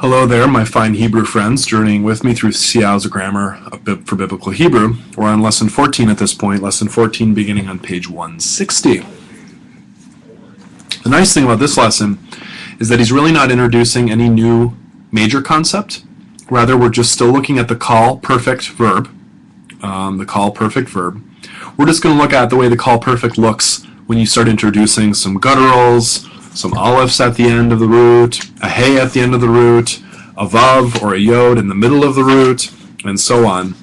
Hello there, my fine Hebrew friends, journeying with me through Seow's Grammar for Biblical Hebrew. We're on Lesson 14 at this point, Lesson 14 beginning on page 160. The nice thing about this lesson is that he's really not introducing any new major concept. Rather, we're just still looking at the call perfect verb. We're just going to look at the way the call perfect looks when you start introducing some gutturals, some alepphs at the end of the root, a hey at the end of the root, a vav or a yod in the middle of the root, and so on.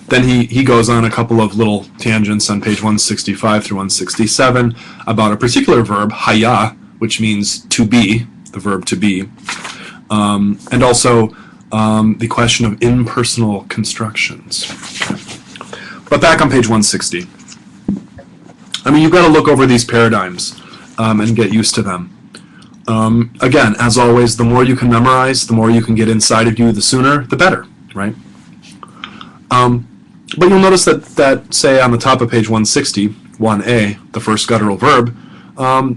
Then he goes on a couple of little tangents on page 165 through 167 about a particular verb, haya, which means to be, the verb to be, and also the question of impersonal constructions. But back on page 160. I mean, you've got to look over these paradigms and get used to them. Again, as always, the more you can memorize, the more you can get inside of you, the sooner, the better, right? But you'll notice that, say, on the top of page 160, 1a, the first guttural verb,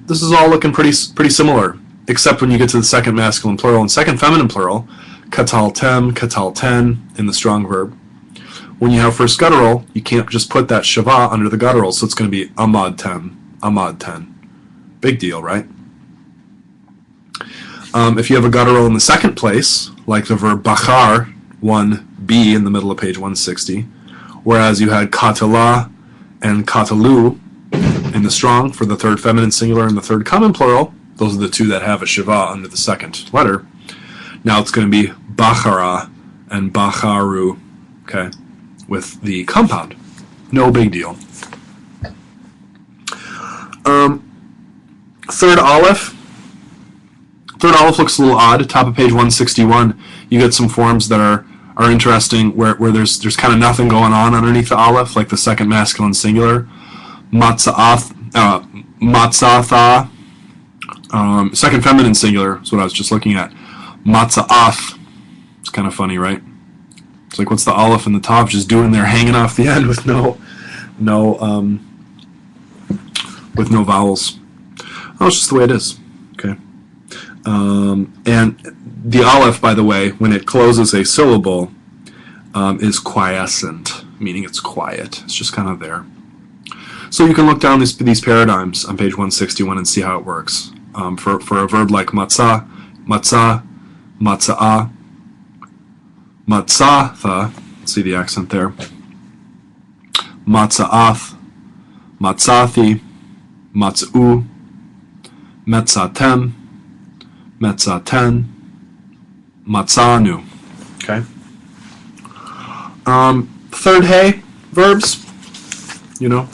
this is all looking pretty similar, except when you get to the second masculine plural and second feminine plural, kataltem, katalten, in the strong verb. When you have first guttural, you can't just put that shava under the guttural, so it's going to be amadtem, amadten. Big deal, right? If you have a guttural in the second place, like the verb bachar, 1b in the middle of page 160, whereas you had katala and katalu in the strong for the third feminine singular and the third common plural, those are the two that have a shiva under the second letter. Now it's going to be bachara and bacharu, okay, with the compound. No big deal. Third aleph looks a little odd. Top of page 161, you get some forms that are interesting where there's kind of nothing going on underneath the aleph, like the second masculine singular. Matzatha, second feminine singular is what I was just looking at. Matzaath. It's kind of funny, right? It's like, what's the aleph in the top just doing there, hanging off the end with no vowels? Oh, it's just the way it is. Okay. And the aleph, by the way, when it closes a syllable, is quiescent, meaning it's quiet. It's just kind of there. So you can look down these paradigms on page 161 and see how it works. For a verb like matzah, matzah, matzah, matzatha, see the accent there, matzaath, matzathi, matz'u, metzatem, metzaten, matzanu. Okay. Third hey verbs, the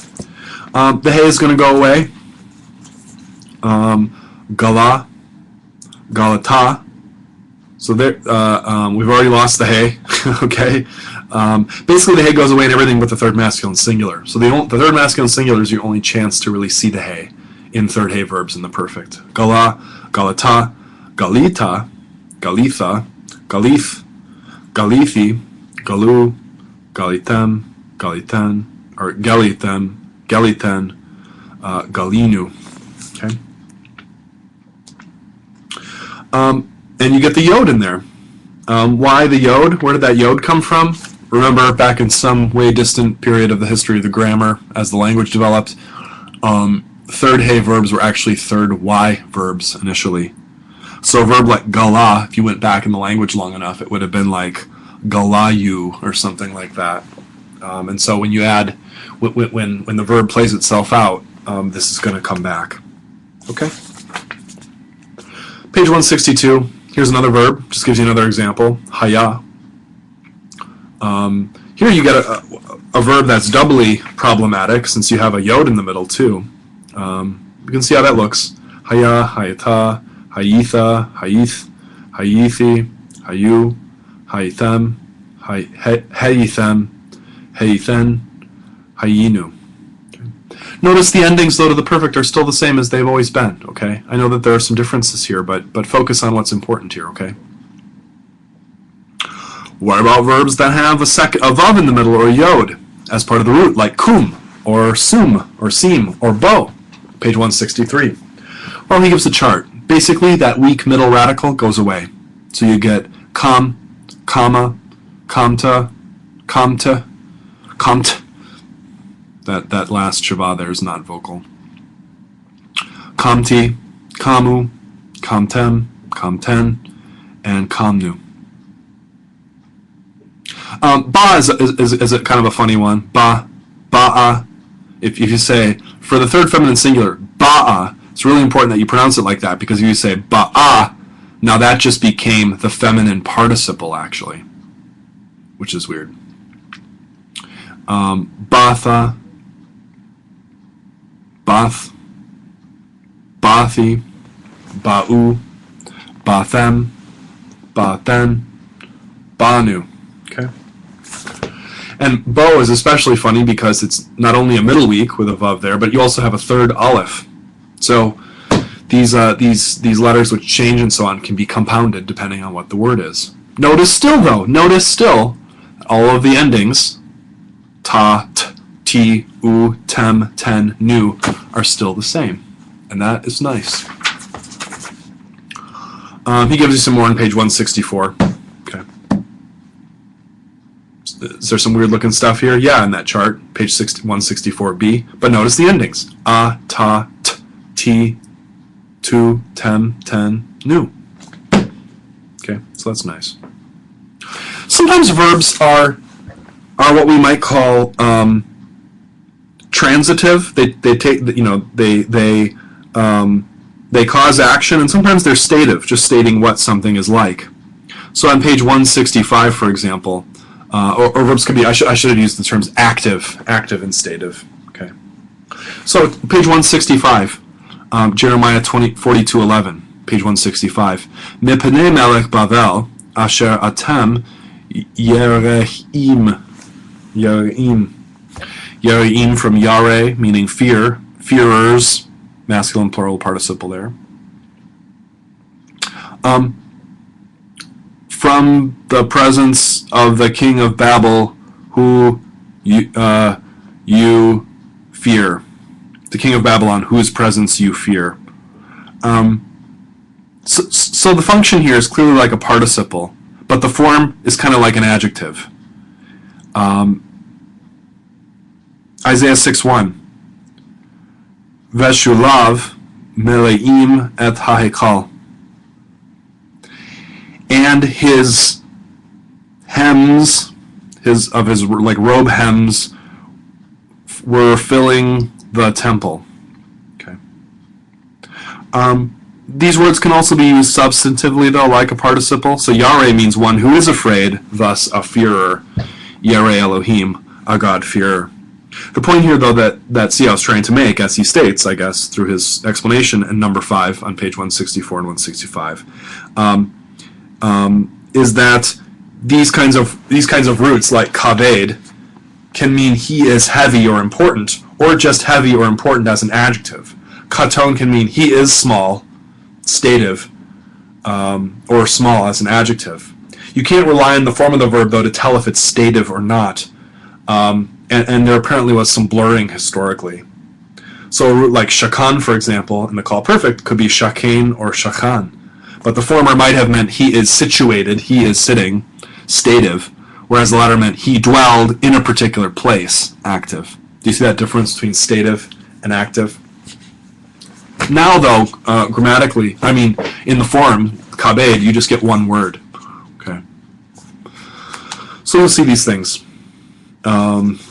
hey is going to go away. Gala, galata. So there, we've already lost the hey. Okay. Basically, the hey goes away in everything but the third masculine singular. So the third masculine singular is your only chance to really see the hey in third hey verbs in the perfect. Gala, galata, galita, galitha, galith, galithi, galu, galitem, galiten, or galitem, galiten, galinu. Okay. And you get the yod in there. Why the yod? Where did that yod come from? Remember, back in some way distant period of the history of the grammar, as the language developed, third hey verbs were actually third y verbs initially. So a verb like gala, if you went back in the language long enough, it would have been like galayu or something like that. And so when you add, when the verb plays itself out, this is going to come back. Okay? Page 162, here's another verb, just gives you another example, haya. Here you get a verb that's doubly problematic since you have a yod in the middle too. You can see how that looks. Haya, hayata, hayitha, hayith, hayithi, hayu, hayithem, hayithem, hayithen, hayinu. Notice the endings, though, to the perfect are still the same as they've always been, okay? I know that there are some differences here, but focus on what's important here, okay? What about verbs that have a vav in the middle or a yod as part of the root, like kum, or sum, or seem, or bo? Page 163. Well, he gives a chart. basically that weak middle radical goes away. So you get kam, comma, kamta, kamta, kamt. That last shava there is not vocal. Kamti, kamu, kamtem, kamten, and kamnu. Ba is a kind of a funny one. Ba, ba'a. If you say, for the third feminine singular, ba'a, it's really important that you pronounce it like that, because if you say ba'a, now that just became the feminine participle, actually, which is weird. Batha, bath, bathi, ba'u, bathem, bathen, banu. Okay. And bo is especially funny because it's not only a middle weak with a vav there, but you also have a third aleph. So these letters which change and so on can be compounded depending on what the word is. Notice still, all of the endings, ta, t, ti, u, tem, ten, nu, are still the same. And that is nice. He gives you some more on page 164. Okay. Is there some weird looking stuff here? Yeah, in that chart, page 164b. But notice the endings. A, ta, t, ti, tu, tem, ten, nu. Okay, so that's nice. Sometimes verbs are what we might call transitive. They take, they cause action, and sometimes they're stative, just stating what something is like. So on page 165, for example, or verbs could be, I should have used the terms active and stative. Okay. So page 165, Jeremiah 42:11, page 165. Mipnei melech Bavel asher atem yereim. Yereim from yare, meaning fear, fearers, masculine plural participle there. From the presence of the king of Babel, who you fear. The king of Babylon, whose presence you fear. So the function here is clearly like a participle, but the form is kind of like an adjective. Isaiah 6:1. Veshulav meleim et hahekal. And his hems, his like robe hems, were filling the temple. Okay. These words can also be used substantively, though, like a participle. So Yare means one who is afraid, thus a fearer. Yare Elohim, a God-fearer. The point here, though, that Seow is trying to make, as he states, I guess, through his explanation in number 5 on page 164 and 165, is that these kinds of roots, like kaved, can mean he is heavy or important, or just heavy or important as an adjective. Katon can mean he is small, stative, or small as an adjective. You can't rely on the form of the verb, though, to tell if it's stative or not. And there apparently was some blurring historically. So a root like shakan, for example, in the call perfect, could be shakain or shakan. But the former might have meant he is situated, he is sitting, stative, whereas the latter meant he dwelled in a particular place, active. Do you see that difference between stative and active? Now, though, grammatically, I mean, in the form, kabed, you just get one word. Okay. So we'll see these things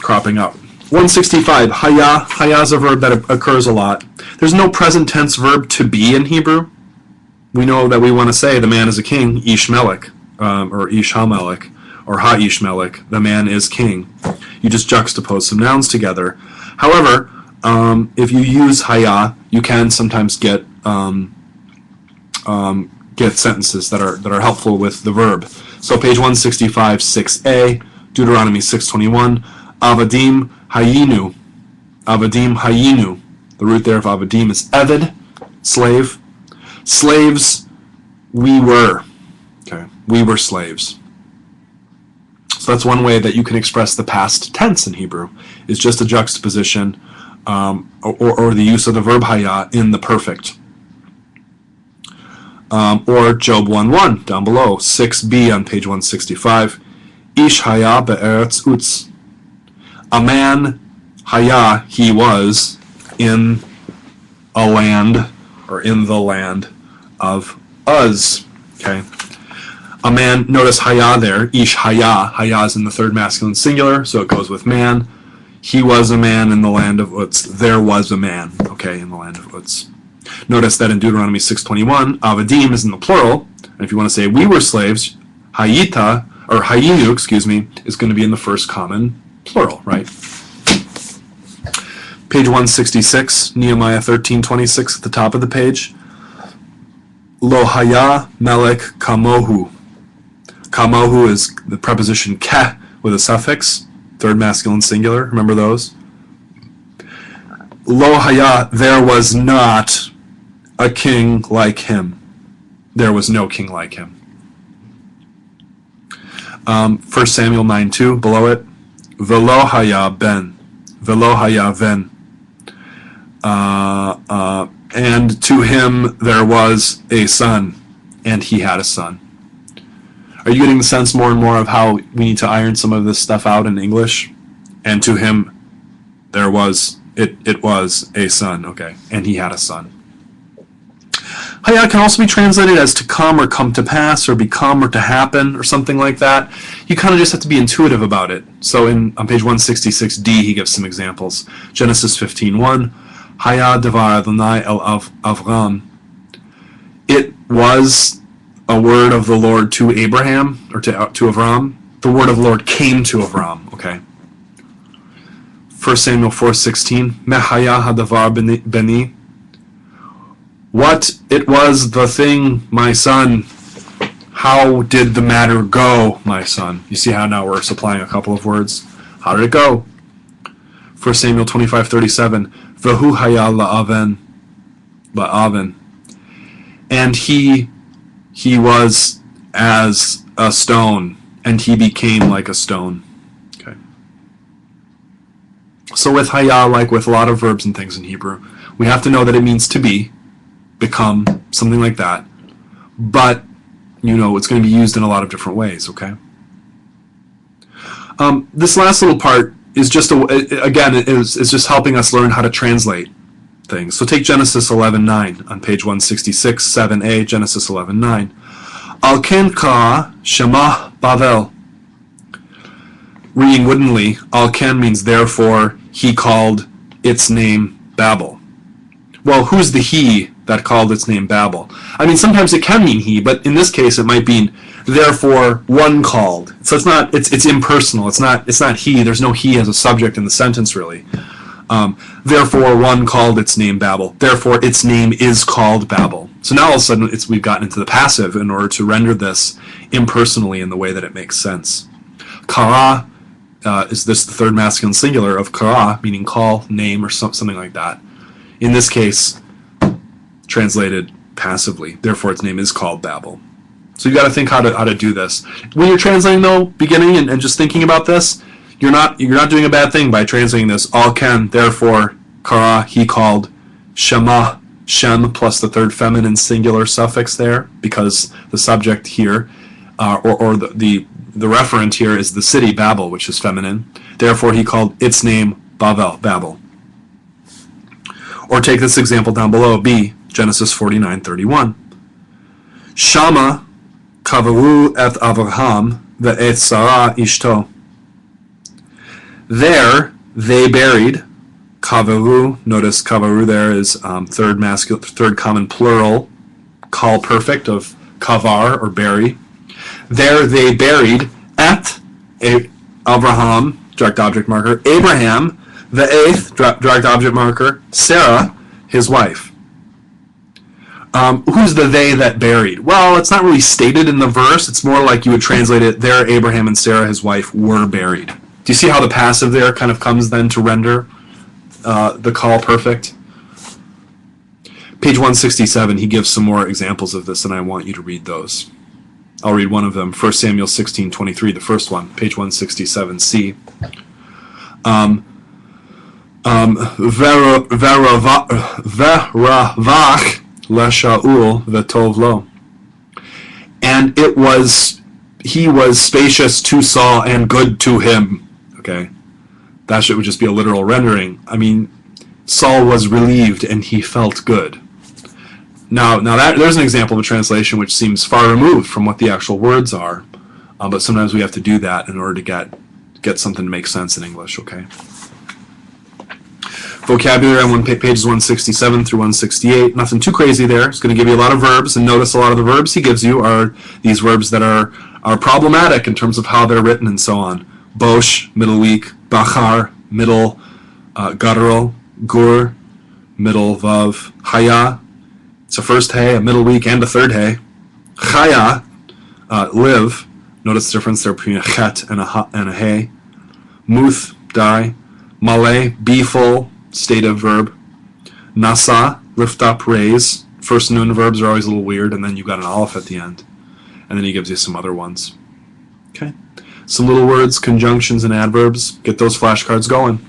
cropping up. 165, haya. Haya is a verb that occurs a lot. There's no present tense verb to be in Hebrew. We know that we want to say the man is a king, ish melech, or ish ha-melech, or ha-ish melech, the man is king. You just juxtapose some nouns together. However, if you use haya, you can sometimes get sentences that are helpful with the verb. So page 165, 6a, Deuteronomy 6:21, avadim hayinu. Avadim hayinu. The root there of avadim is eved, slave. Slaves, we were. Okay, we were slaves. So that's one way that you can express the past tense in Hebrew, is just a juxtaposition or the use of the verb haya in the perfect. Or Job 1:1 down below, 6b on page 165. Ish haya be'eretz Uz. A man, haya, he was, in a land, or in the land of Uz. Okay. A man, notice haya there, ish haya. Haya is in the third masculine singular, so it goes with man. He was a man in the land of Uz. There was a man, okay, in the land of Uz. Notice that in Deuteronomy 6:21, avadim is in the plural, and if you want to say we were slaves, hayita, or hayinu, excuse me, is going to be in the first common plural, right? Page 166, Nehemiah 13:26 at the top of the page. Lo haya melech kamohu. Kamohu is the preposition ke with a suffix, third masculine singular, remember those? Lo haya, there was not a king like him. There was no king like him. 1 Samuel 9:2, below it. Velo haya ben. Velo haya ven. And to him there was a son, and he had a son. Are you getting the sense more and more of how we need to iron some of this stuff out in English? And to him there was, it was a son, okay, and he had a son. Haya can also be translated as to come or come to pass or become or to happen or something like that. You kind of just have to be intuitive about it. So on page 166d, he gives some examples. Genesis 15:1, Haya devar Adonai el Avram. It was a word of the Lord to Abraham, or to Avram. The word of the Lord came to Avram, okay. 1 Samuel 4:16, Mehaya hadavar beni. What it was the thing, my son. How did the matter go, my son? You see how now we're supplying a couple of words. How did it go? 1 Samuel 25:37, Vehu haya la'aven. And he was as a stone, and he became like a stone. Okay. So with haya, like with a lot of verbs and things in Hebrew, we have to know that it means to be, become, something like that. But, you know, it's going to be used in a lot of different ways, okay? This last little part is just, is just helping us learn how to translate things. So take Genesis 11:9 on page 166, 7a, Genesis 11:9. Al ken ka shema Bavel. Reading woodenly, al ken means therefore he called its name Babel. Well, who's the he that called its name Babel? I mean, sometimes it can mean he, but in this case it might mean therefore one called. So it's impersonal. It's not he. There's no he as a subject in the sentence really. Therefore one called its name Babel. Therefore its name is called Babel. So now all of a sudden we've gotten into the passive in order to render this impersonally in the way that it makes sense. Kara is this the third masculine singular of kara, meaning call, name, or something like that. In this case, translated passively. Therefore, its name is called Babel. So you got to think how to do this. When you're translating, though, beginning and just thinking about this, you're not doing a bad thing by translating this. Al ken, therefore, kara, he called, shema, shem plus the third feminine singular suffix there, because the subject here, or the referent here is the city Babel, which is feminine. Therefore, he called its name Babel. Or take this example down below, B, Genesis 49:31. Shama kavaru et Avraham ve'et Sarah ishto. There they buried, kavaru, notice kavaru there is third common plural, call perfect of kavar or bury. There they buried at Avraham, direct object marker, Abraham, the eighth, direct object marker, Sarah, his wife. Who's the they that buried? Well, it's not really stated in the verse. It's more like you would translate it, there Abraham and Sarah, his wife, were buried. Do you see how the passive there kind of comes then to render the call perfect? Page 167, he gives some more examples of this, and I want you to read those. I'll read one of them, 1 Samuel 16:23, the first one, page 167c. Veravach LeShaul v'tov lo. And he was spacious to Saul and good to him. Okay, that would just be a literal rendering. I mean, Saul was relieved and he felt good. Now there's an example of a translation which seems far removed from what the actual words are, but sometimes we have to do that in order to get something to make sense in English. Okay. Vocabulary on pages 167 through 168. Nothing too crazy there. It's going to give you a lot of verbs, and notice a lot of the verbs he gives you are these verbs that are problematic in terms of how they're written and so on. Bosh, middle weak. Bachar, middle guttural. Gur, middle vav. Haya, it's a first hay, a middle weak, and a third hay. Chaya, live. Notice the difference there between a chet and a hay. Muth, die. Malay, be full, stative verb. Nasa, lift up, raise. First nun verbs are always a little weird, and then you've got an aleph at the end. And then he gives you some other ones. Okay. Some little words, conjunctions, and adverbs. Get those flashcards going.